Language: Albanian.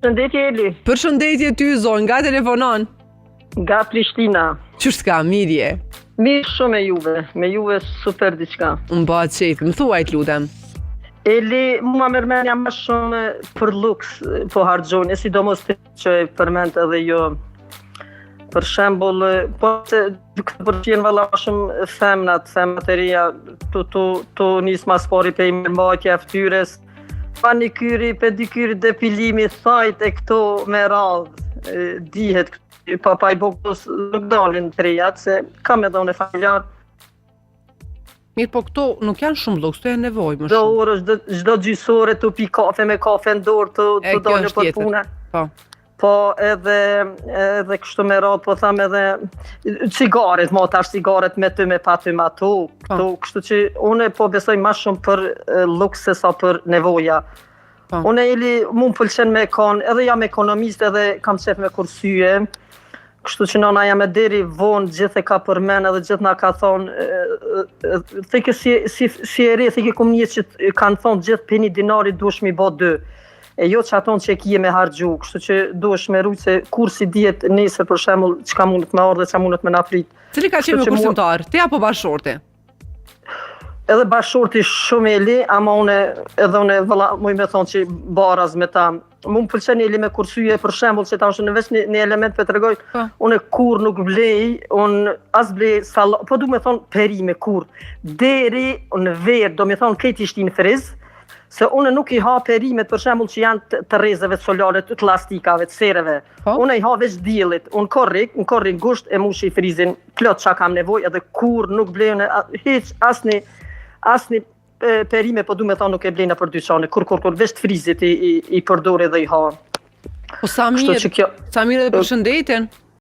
Përshëndetje Eli, Përshëndetje ty zonjë, nga telefonon? nga Prishtina. Qështë ka, mirje? Mirë shumë me juve super diçka. Më bëhet qetë, më thuaj të lutem. Eli, mua mërmenja më shumë për luks po harxhon, e sidomos ti që e përmend edhe jo. Për shembull, po se këtë përfshin valla më shumë femnat e reja, tu nis mas pari pe mirëmbajtja e fytyrës, manikyri, pedikyri, depilimi, thajt e këto me radhë, dihet papa i bokës nuk dalin të rejat, se kam edhe unë e familjar. Mirë, po këto nuk janë shumë luks, këto janë nevojë më Çdo shumë. orë, çdo gjysore tu pi kafe me kafe në dorë, tu Kjo dalë është për tjetër. punë. Po. Po edhe kështu me radhë, po tham edhe cigaret, ma tash cigaret me ty me pa ty ma tu. Këtu, kështu që unë po besoj ma shumë për luks se sa për nevoja. Po. Unë Eli, mu më pëlqen me kanë, edhe jam ekonomist edhe kam qef me kursyje, kështu që nana jam e deri vonë, gjithë e ka përmen edhe gjithë na ka thonë, thike si e re, thike kum një që kanë thonë gjithë peni dinari dush mi bo 2. E jo që aton që e kije me hargju, kështu që duhesh me rujtë se kur si dihet nesër për shembull çka mundet me ardhe, çka mundet me na prit. Cili ka qenë me kursimtar, ti apo bashorti? Edhe bashorti shumë Eli, ama unë valla muj me thonë që baraz me ta. Mu më pëlqen Eli me kursyje për shembull që ta është në veç një element për të regoj, unë kur nuk blej, unë as blej sallat, po du me thonë perime kur, deri në verë, do me thonë këtë ishtin friz, se unë nuk i ha perimet për shembull që janë të rrezeve të solare, të plastikave, të sereve. Unë i ha veç diellit, unë korrik gusht e mushi frizin, plot çka kam nevojë, edhe kur nuk blej unë hiç asni perime, po du me thonë nuk e blejna për dyqane, kur, veç të frizit i përdore dhe i ha. Po sa mirë edhe përshëndetjen.